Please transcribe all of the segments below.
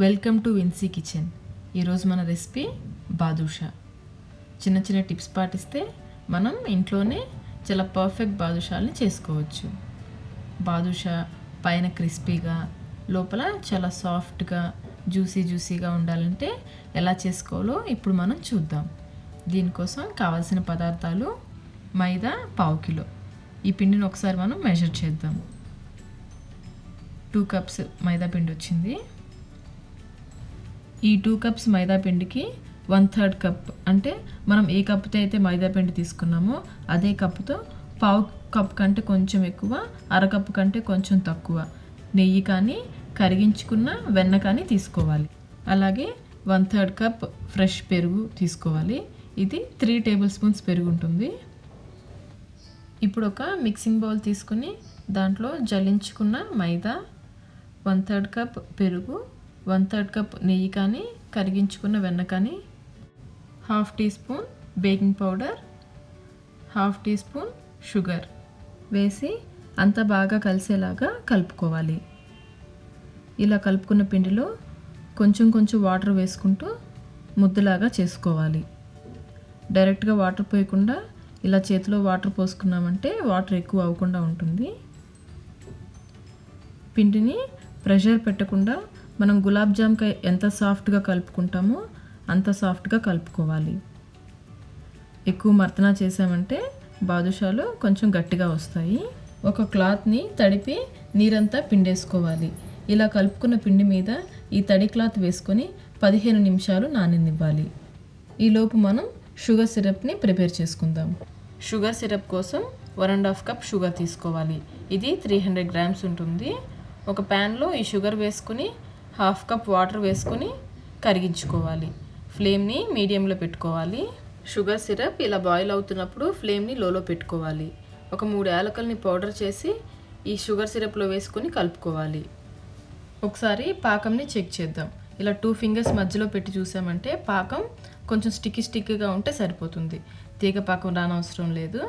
Welcome to Vincy kitchen. ఈరోజు మన recipe badusha. చిన్న చిన్న టిప్స్ పాటిస్తే మనం ఇంట్లోనే చాలా పర్ఫెక్ట్ బాదుషాలని చేసుకోవచ్చు. బాదుషా పైన క్రిస్పీగా, లోపల చాలా సాఫ్ట్గా, జ్యూసీగా ఉండాలంటే ఎలా చేసుకోవాలో ఇప్పుడు మనం చూద్దాం. దీనికోసం కావాల్సిన పదార్థాలు: మైదా 1/2 కిలో. ఈ పిండిని ఒకసారి మనం మెజర్ చేద్దాం. 2 కప్స్ మైదా పిండి వచ్చింది. ఈ 2 కప్స్ మైదా పిండికి 1/3 కప్, అంటే మనం ఏ కప్పుతో అయితే మైదా పిండి తీసుకున్నామో అదే కప్పుతో 1/2 కప్ కంటే కొంచెం ఎక్కువ, అరకప్పు కంటే కొంచెం తక్కువ నెయ్యి కానీ కరిగించుకున్న వెన్న కానీ తీసుకోవాలి. అలాగే 1/3 కప్ ఫ్రెష్ పెరుగు తీసుకోవాలి. ఇది 3 టేబుల్ స్పూన్స్ పెరుగు ఉంటుంది. ఇప్పుడు ఒక మిక్సింగ్ బౌల్ తీసుకుని దాంట్లో జల్లించుకున్న మైదా, 1/3 కప్ పెరుగు, 1/3 కప్ నెయ్యి కానీ కరిగించుకున్న వెన్న కానీ, 1/2 teaspoon baking powder, 1/2 teaspoon sugar వేసి అంతా బాగా కలిసేలాగా కలుపుకోవాలి. ఇలా కలుపుకున్న పిండిలో కొంచెం వాటర్ వేసుకుంటూ ముద్దలాగా చేసుకోవాలి. డైరెక్ట్గా వాటర్ పోయకుండా ఇలా చేతిలో వాటర్ పోసుకున్నామంటే వాటర్ ఎక్కువ అవ్వకుండా ఉంటుంది. పిండిని ప్రెషర్ పెట్టకుండా మనం గులాబ్ జామ్కి ఎంత సాఫ్ట్గా కలుపుకుంటామో అంత సాఫ్ట్గా కలుపుకోవాలి. ఎక్కువ మర్తనా చేసామంటే బాదుషాలు కొంచెం గట్టిగా వస్తాయి. ఒక క్లాత్ని తడిపి నీరంతా పిండేసుకోవాలి. ఇలా కలుపుకున్న పిండి మీద ఈ తడి క్లాత్ వేసుకొని 15 నిమిషాలు నాననివ్వాలి. ఈలోపు మనం షుగర్ సిరప్ని ప్రిపేర్ చేసుకుందాం. షుగర్ సిరప్ కోసం 1.5 కప్ షుగర్ తీసుకోవాలి. ఇది 300 గ్రామ్స్ ఉంటుంది. ఒక ప్యాన్లో ఈ షుగర్ వేసుకుని 1/2 కప్ వాటర్ వేసుకుని కరిగించుకోవాలి. ఫ్లేమ్ని మీడియంలో పెట్టుకోవాలి. షుగర్ సిరప్ ఇలా బాయిల్ అవుతున్నప్పుడు ఫ్లేమ్ని లోలో పెట్టుకోవాలి. ఒక 3 యాలకుల్ని పౌడర్ చేసి ఈ షుగర్ సిరప్లో వేసుకుని కలుపుకోవాలి. ఒకసారి పాకంని చెక్ చేద్దాం. ఇలా 2 ఫింగర్స్ మధ్యలో పెట్టి చూసామంటే పాకం కొంచెం స్టిక్కీగా ఉంటే సరిపోతుంది. తీగ పాకం రానవసరం లేదు.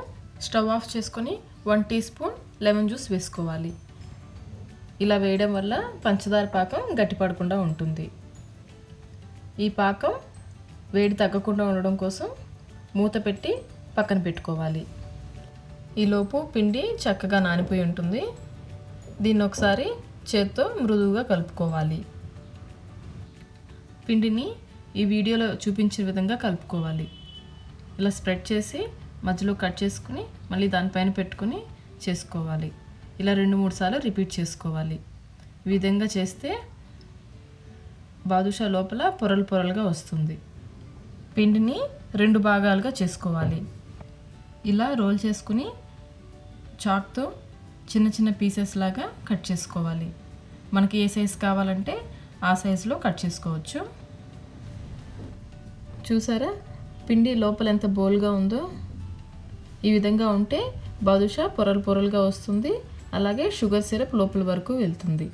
స్టవ్ ఆఫ్ చేసుకొని 1 టీ స్పూన్ లెమన్ జ్యూస్ వేసుకోవాలి. ఇలా వేయడం వల్ల పంచదార పాకం గట్టిపడకుండా ఉంటుంది. ఈ పాకం వేడి తగ్గకుండా ఉండడం కోసం మూత పెట్టి పక్కన పెట్టుకోవాలి. ఈలోపు పిండి చక్కగా నానిపోయి ఉంటుంది. దీన్ని ఒకసారి చేత్తో మృదువుగా కలుపుకోవాలి. పిండిని ఈ వీడియోలో చూపించిన విధంగా కలుపుకోవాలి. ఇలా స్ప్రెడ్ చేసి మధ్యలో కట్ చేసుకుని మళ్ళీ దానిపైన పెట్టుకుని చేసుకోవాలి. ఇలా 2-3 సార్లు రిపీట్ చేసుకోవాలి. ఈ విధంగా చేస్తే బాదుషా లోపల పొరలుగా వస్తుంది. పిండిని 2 భాగాలుగా చేసుకోవాలి. ఇలా రోల్ చేసుకుని చాక్తో చిన్న పీసెస్ లాగా కట్ చేసుకోవాలి. మనకి ఏ సైజు కావాలంటే ఆ సైజులో కట్ చేసుకోవచ్చు. చూసారా పిండి లోపల ఎంత బోల్గా ఉందో? ఈ విధంగా ఉంటే బాదుషా పొరలుగా వస్తుంది. అలాగే షుగర్ సిరప్ లోపల వరకు వెళ్తుంది.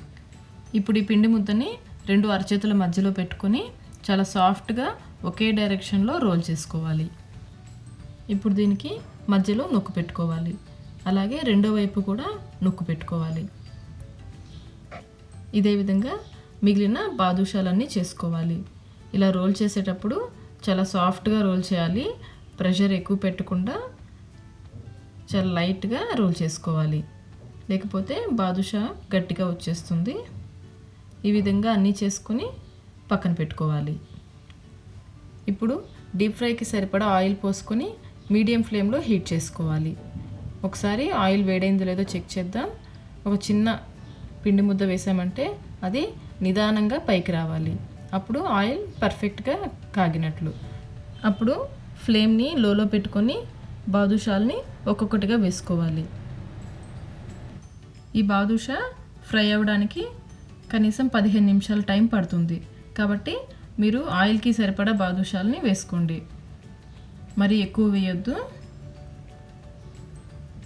ఇప్పుడు ఈ పిండి ముద్దని 2 అరచేతుల మధ్యలో పెట్టుకొని చాలా సాఫ్ట్గా ఒకే డైరెక్షన్లో రోల్ చేసుకోవాలి. ఇప్పుడు దీనికి మధ్యలో నొక్కు పెట్టుకోవాలి. అలాగే రెండో వైపు కూడా నొక్కు పెట్టుకోవాలి. ఇదే విధంగా మిగిలిన బాదుషాలన్నీ చేసుకోవాలి. ఇలా రోల్ చేసేటప్పుడు చాలా సాఫ్ట్గా రోల్ చేయాలి. ప్రెషర్ ఎక్కువ పెట్టకుండా చాలా లైట్గా రోల్ చేసుకోవాలి. లేకపోతే బాదుషా గట్టిగా వచ్చేస్తుంది. ఈ విధంగా అన్నీ చేసుకుని పక్కన పెట్టుకోవాలి. ఇప్పుడు డీప్ ఫ్రైకి సరిపడా ఆయిల్ పోసుకొని మీడియం ఫ్లేమ్లో హీట్ చేసుకోవాలి. ఒకసారి ఆయిల్ వేడైందో లేదో చెక్ చేద్దాం. ఒక చిన్న పిండి ముద్ద వేసామంటే అది నిదానంగా పైకి రావాలి. అప్పుడు ఆయిల్ పర్ఫెక్ట్గా కాగినట్లు. అప్పుడు ఫ్లేమ్ని లోలో పెట్టుకొని బాదుషాల్ని ఒక్కొక్కటిగా వేసుకోవాలి. ఈ బాదుషా ఫ్రై అవ్వడానికి కనీసం 15 నిమిషాల టైం పడుతుంది. కాబట్టి మీరు ఆయిల్కి సరిపడా బాదుషాలని వేసుకోండి. మరి ఎక్కువ వేయొద్దు.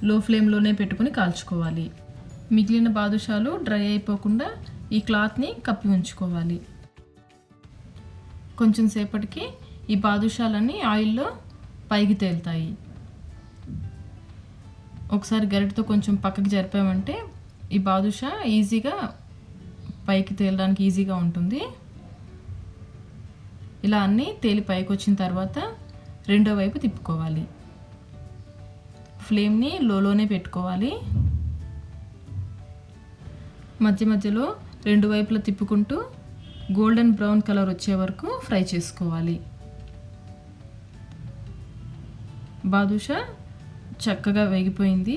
లో ఫ్లేమ్లోనే పెట్టుకుని కాల్చుకోవాలి. మిగిలిన బాదుషాలు డ్రై అయిపోకుండా ఈ క్లాత్ని కప్పి ఉంచుకోవాలి. కొంచెం సేపటికి ఈ బాదుషాలన్నీ ఆయిల్లో పైకి తేలుతాయి. ఒకసారి గరిటతో కొంచెం పక్కకి జరిపామంటే ఈ బాదుషా ఈజీగా పైకి తేలడానికి ఈజీగా ఉంటుంది. ఇలా అన్నీ తేలి పైకి వచ్చిన తర్వాత రెండో వైపు తిప్పుకోవాలి. ఫ్లేమ్ని లోలోనే పెట్టుకోవాలి. మధ్య మధ్యలో రెండు వైపులా తిప్పుకుంటూ గోల్డెన్ బ్రౌన్ కలర్ వచ్చే వరకు ఫ్రై చేసుకోవాలి. బాదుషా చక్కగా వేగిపోయింది.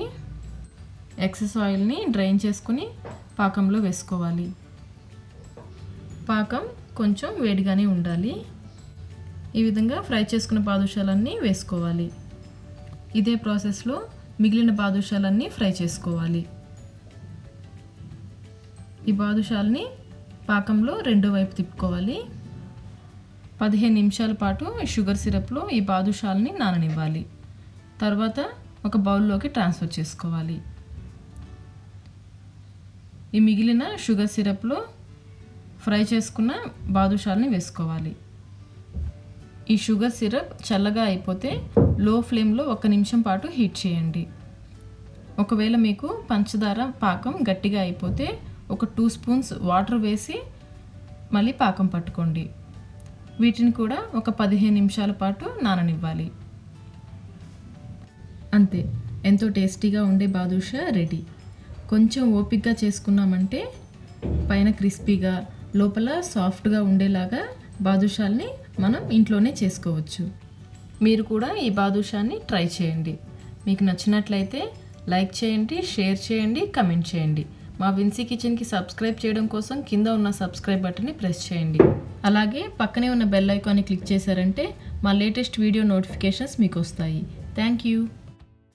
ఎక్సెస్ ఆయిల్ని డ్రైన్ చేసుకుని పాకంలో వేసుకోవాలి. పాకం కొంచెం వేడిగానే ఉండాలి. ఈ విధంగా ఫ్రై చేసుకున్న బాదుషాలన్నీ వేసుకోవాలి. ఇదే ప్రాసెస్లో మిగిలిన బాదుషాలన్నీ ఫ్రై చేసుకోవాలి. ఈ బాదుషాలని పాకంలో రెండో వైపు తిప్పుకోవాలి. 15 నిమిషాల పాటు షుగర్ సిరప్లో ఈ బాదుషాలని నాననివ్వాలి. తర్వాత ఒక బౌల్లోకి ట్రాన్స్ఫర్ చేసుకోవాలి. ఈ మిగిలిన షుగర్ సిరప్లో ఫ్రై చేసుకున్న బాదుషాలని వేసుకోవాలి. ఈ షుగర్ సిరప్ చల్లగా అయిపోతే లో ఫ్లేమ్లో 1 నిమిషం పాటు హీట్ చేయండి. ఒకవేళ మీకు పంచదార పాకం గట్టిగా అయిపోతే ఒక 2 స్పూన్స్ వాటర్ వేసి మళ్ళీ పాకం పట్టుకోండి. వీటిని కూడా ఒక 15 నిమిషాల పాటు నాననివ్వాలి. అంతే, ఎంతో టేస్టీగా ఉండే బాదుషా రెడీ. కొంచెం ఓపికగా చేసుకున్నామంటే పైన క్రిస్పీగా లోపల సాఫ్ట్గా ఉండేలాగా బాదుషాల్ని మనం ఇంట్లోనే చేసుకోవచ్చు. మీరు కూడా ఈ బాదుషాని ట్రై చేయండి. మీకు నచ్చినట్లయితే లైక్ చేయండి, షేర్ చేయండి, కమెంట్ చేయండి. మా విన్సీ కిచెన్కి సబ్స్క్రైబ్ చేయడం కోసం కింద ఉన్న సబ్స్క్రైబ్ బటన్ని ప్రెస్ చేయండి. అలాగే పక్కనే ఉన్న బెల్ ఐకాన్ని క్లిక్ చేశారంటే మా లేటెస్ట్ వీడియో నోటిఫికేషన్స్ మీకు వస్తాయి. Thank you.